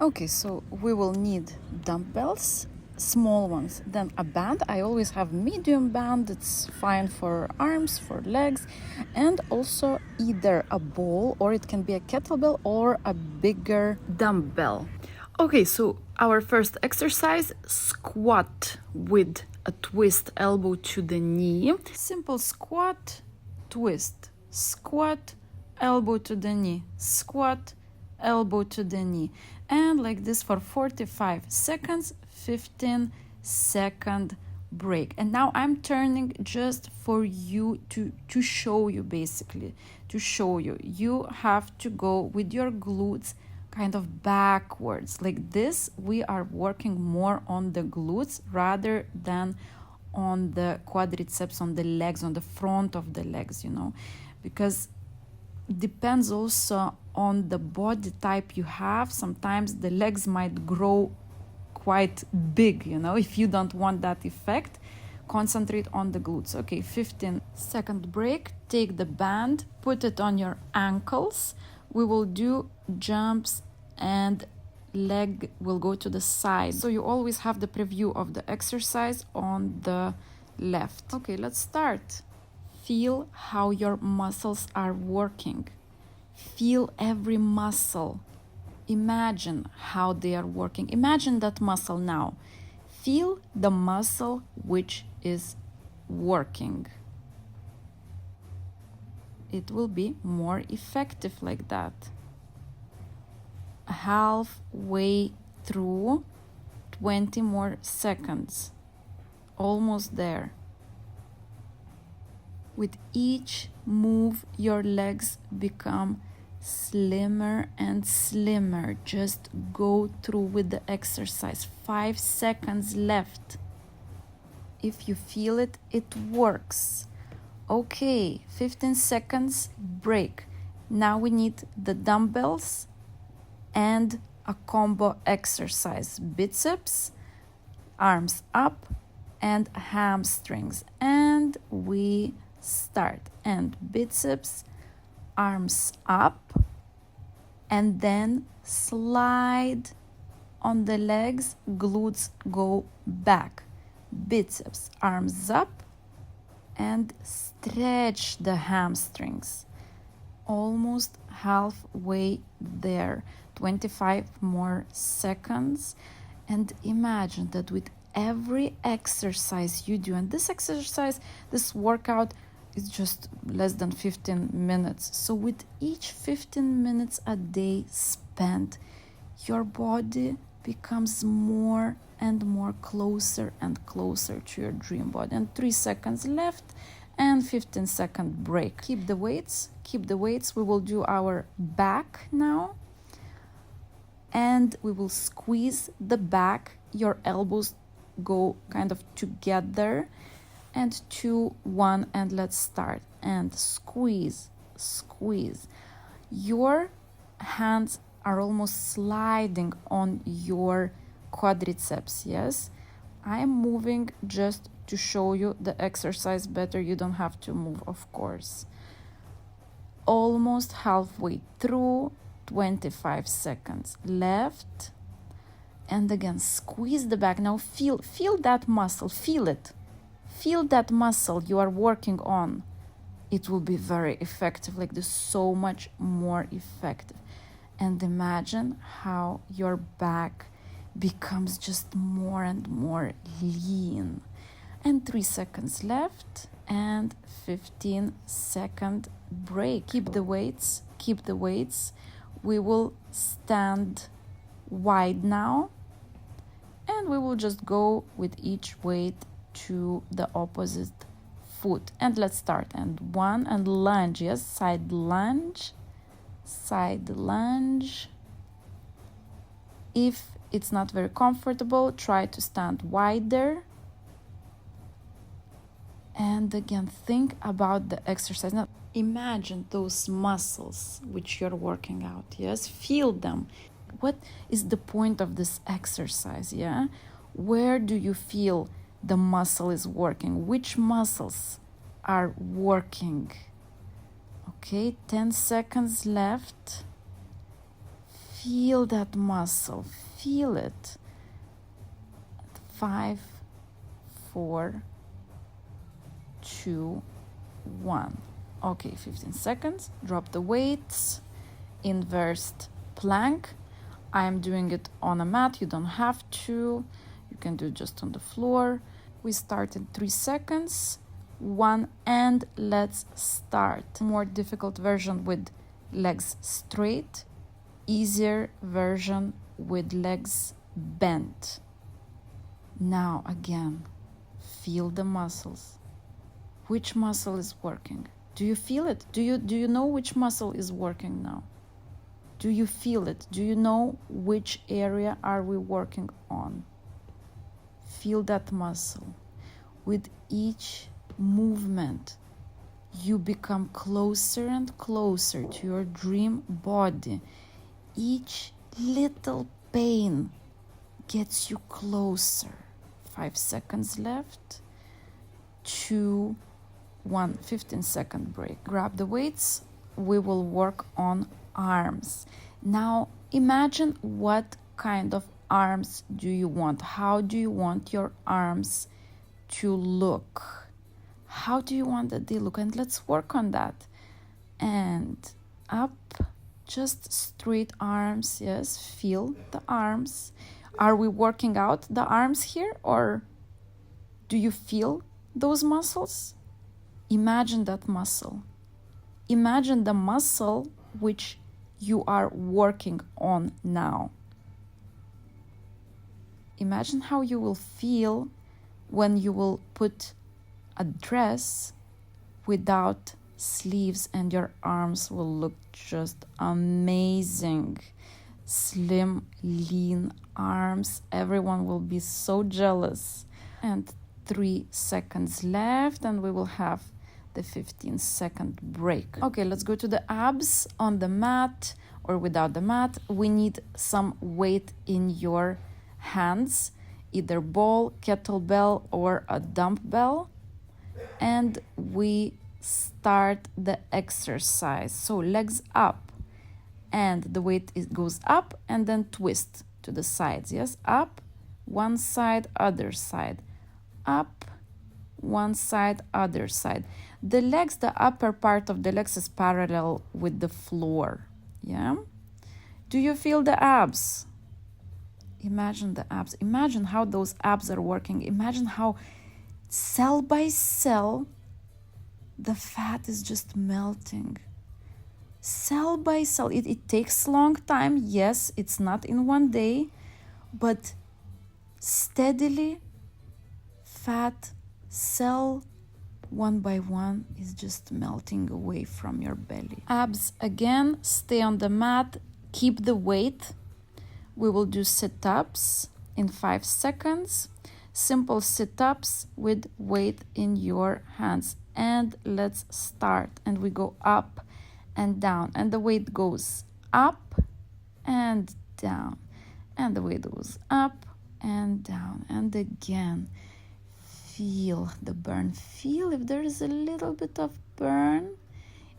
Okay, so we will need dumbbells, small ones, then a band. I always have medium band, it's fine for arms, for legs, and also either a ball, or it can be a kettlebell or a bigger dumbbell. Okay, so our first exercise, squat with a twist, elbow to the knee. Simple squat, twist, squat, elbow to the knee, squat, elbow to the knee, and like this for 45 seconds, 15-second break. And now I'm turning just for you to show you, basically to show you. You have to go with your glutes kind of backwards like this. We are working more on the glutes rather than on the quadriceps, on the legs, on the front of the legs, because depends also on the body type you have. Sometimes the legs might grow quite big, if you don't want that effect, concentrate on the glutes. Okay, 15-second break. Take the band, put it on your ankles. We will do jumps and leg will go to the side, so you always have the preview of the exercise on the left. Okay, let's start. Feel how your muscles are working. Feel every muscle. Imagine how they are working. Imagine that muscle now. Feel the muscle which is working. It will be more effective like that. Halfway through, 20 more seconds. Almost there. With each move, your legs become slimmer and slimmer. Just go through with the exercise. 5 seconds left. If you feel it, it works. Okay, 15 seconds break. Now we need the dumbbells and a combo exercise. Biceps, arms up, and hamstrings. And we start. And biceps, arms up, and then slide on the legs, glutes go back. Biceps, arms up, and stretch the hamstrings. Almost halfway there. 25 more seconds. And imagine that with every exercise you do, and this exercise, this workout is just less than 15 minutes. So with each 15 minutes a day spent, your body becomes more and more closer and closer to your dream body. And 3 seconds left and 15-second break. Keep the weights. We will do our back now. And we will squeeze the back. Your elbows go kind of together. And 2, 1, and let's start. And squeeze. Your hands are almost sliding on your quadriceps, yes? I'm moving just to show you the exercise better. You don't have to move, of course. Almost halfway through, 25 seconds left. And again, squeeze the back. Now feel that muscle, feel it. Feel that muscle you are working on. It will be very effective, like this, so much more effective. And imagine how your back becomes just more and more lean. And 3 seconds left and 15-second break. Keep the weights. We will stand wide now. And we will just go with each weight to the opposite foot. And let's start. And 1, and lunge. Yes, side lunge. If it's not very comfortable, try to stand wider. And again, think about the exercise. Now, imagine those muscles which you're working out. Yes, feel them. What is the point of this exercise? Yeah, where do you feel the muscle is working? Which muscles are working? Okay, 10 seconds left. Feel that muscle. Feel it. 5, 4, 2, 1. Okay, 15 seconds. Drop the weights. Inverted plank. I am doing it on a mat. You don't have to. You can do it just on the floor. We start in 3 seconds. 1 and let's start. More difficult version with legs straight. Easier version with legs bent. Now again, feel the muscles. Which muscle is working? Do you feel it? Do you know which muscle is working now? Do you feel it? Do you know which area are we working on? Feel that muscle. With each movement, you become closer and closer to your dream body. Each little pain gets you closer. 5 seconds left. 2, 1, 15-second break. Grab the weights. We will work on arms. Now imagine what kind of arms do you want? How do you want your arms to look? How do you want that they look? And let's work on that. And up, just straight arms. Yes, feel the arms. Are we working out the arms here, or do you feel those muscles? Imagine that muscle. Imagine the muscle which you are working on now. Imagine how you will feel when you will put a dress without sleeves and your arms will look just amazing. Slim, lean arms. Everyone will be so jealous. And 3 seconds left and we will have the 15-second break. Okay, let's go to the abs on the mat or without the mat. We need some weight in your hands, either ball, kettlebell, or a dumbbell. And we start the exercise. So legs up and the weight goes up and then twist to the sides. Yes, up, one side, other side. Up, one side, other side. The legs, the upper part of the legs is parallel with the floor. Yeah? Do you feel the abs? Imagine the abs. Imagine how those abs are working. Imagine how cell by cell the fat is just melting. Cell by cell. It takes long time. Yes, it's not in one day, but steadily fat cell one by one is just melting away from your belly. Abs again, stay on the mat, keep the weight. We will do sit-ups in 5 seconds. Simple sit-ups with weight in your hands. And let's start. And we go up and down. And the weight goes up and down. And the weight goes up and down. And again. Feel the burn. Feel if there is a little bit of burn.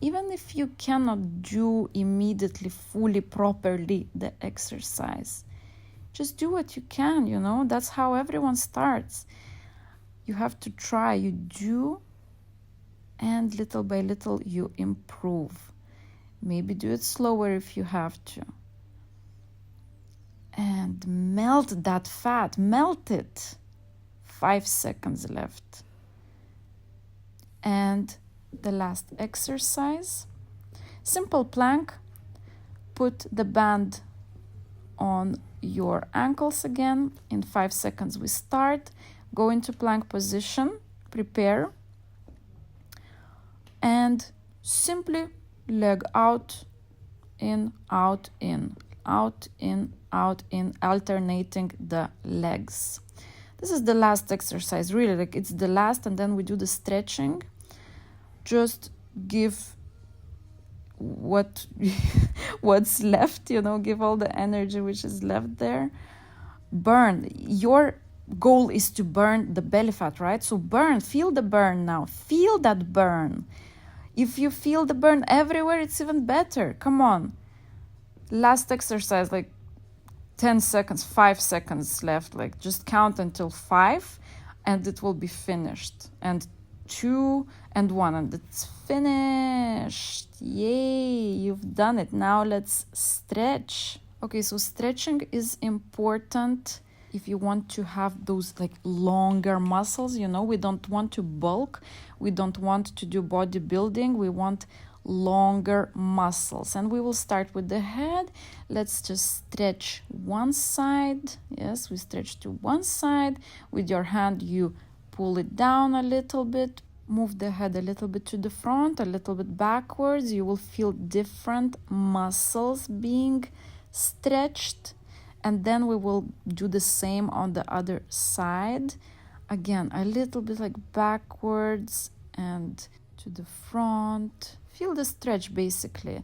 Even if you cannot do immediately, fully, properly the exercise. Just do what you can, you know. That's how everyone starts. You have to try. You do, and little by little you improve. Maybe do it slower if you have to. And melt that fat. Melt it. 5 seconds left. And the last exercise. Simple plank. Put the band on your ankles again. In 5 seconds we start. Go into plank position. Prepare. And simply leg out, in, out, in, out, in, out, in, alternating the legs. This is the last exercise, really, like it's the last, and then we do the stretching. Just give what's left, you know, give all the energy which is left there. Burn. Your goal is to burn the belly fat, right? So burn, feel the burn now. Feel that burn. If you feel the burn everywhere, it's even better. Come on. Last exercise, like 10 seconds, 5 seconds left. Like just count until 5 and it will be finished. And 2 and 1 and it's finished. Yay, you've done it. Now let's stretch. Okay, so stretching is important if you want to have those like longer muscles. We don't want to bulk. We don't want to do bodybuilding. We want longer muscles, and we will start with the head. Let's just stretch one side. Yes, we stretch to one side. With your hand you pull it down a little bit, move the head a little bit to the front, a little bit backwards. You will feel different muscles being stretched, and then we will do the same on the other side. Again, a little bit like backwards and to the front. Feel the stretch basically.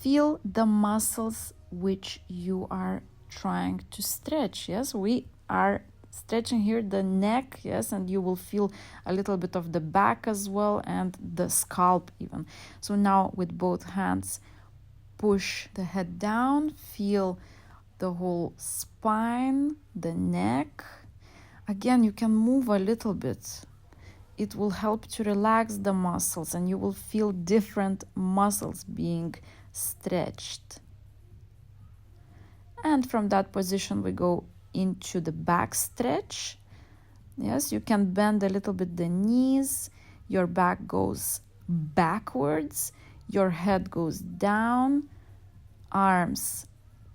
Feel the muscles which you are trying to stretch. Yes, we are stretching here the neck, yes, and you will feel a little bit of the back as well and the scalp even. So now with both hands, push the head down, feel the whole spine, the neck. Again, you can move a little bit. It will help to relax the muscles and you will feel different muscles being stretched. And from that position, we go into the back stretch. Yes, you can bend a little bit the knees. Your back goes backwards. Your head goes down. Arms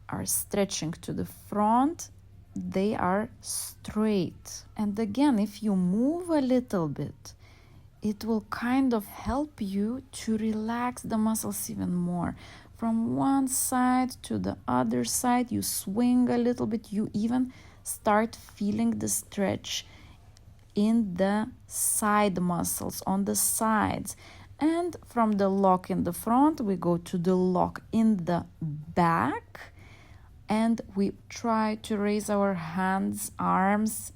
are stretching to the front. They are straight. And again, if you move a little bit, it will kind of help you to relax the muscles even more. From one side to the other side, you swing a little bit. You even start feeling the stretch in the side muscles, on the sides. And from the lock in the front, we go to the lock in the back. And we try to raise our hands, arms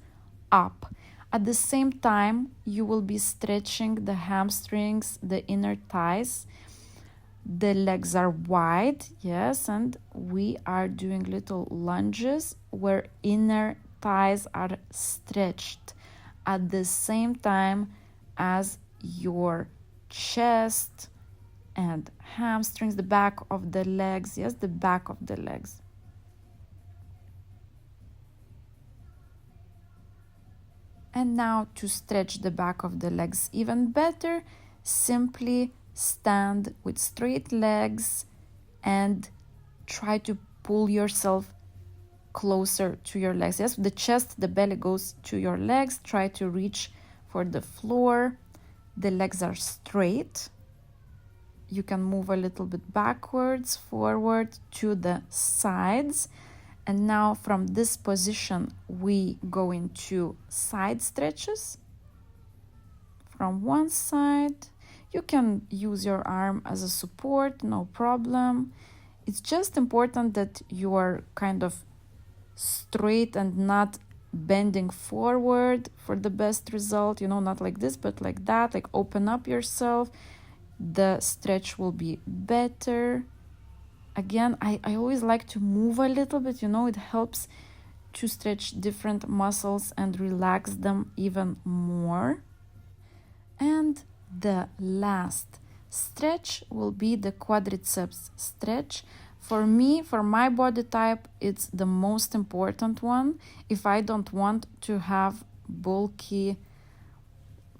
up. At the same time, you will be stretching the hamstrings, the inner thighs. The legs are wide, yes, and we are doing little lunges where inner thighs are stretched at the same time as your chest and hamstrings, the back of the legs, yes, the back of the legs. And now to stretch the back of the legs even better, simply stand with straight legs and try to pull yourself closer to your legs. Yes, the chest, the belly goes to your legs. Try to reach for the floor. The legs are straight. You can move a little bit backwards, forward, to the sides. And now from this position, we go into side stretches. From one side, you can use your arm as a support, no problem. It's just important that you are kind of straight and not bending forward for the best result, not like this, but like that, like open up yourself. The stretch will be better. Again, I always like to move a little bit, it helps to stretch different muscles and relax them even more. And the last stretch will be the quadriceps stretch. For me, for my body type, it's the most important one. If I don't want to have bulky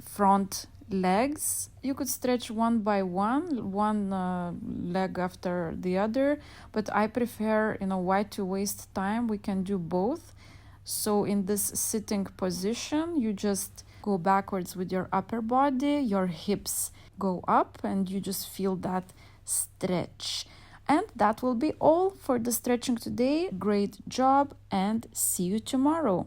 front legs, you could stretch one by one leg after the other, but I prefer, why to waste time? We can do both. So in this sitting position, you just go backwards with your upper body, your hips go up, and you just feel that stretch. And that will be all for the stretching today. Great job, and see you tomorrow.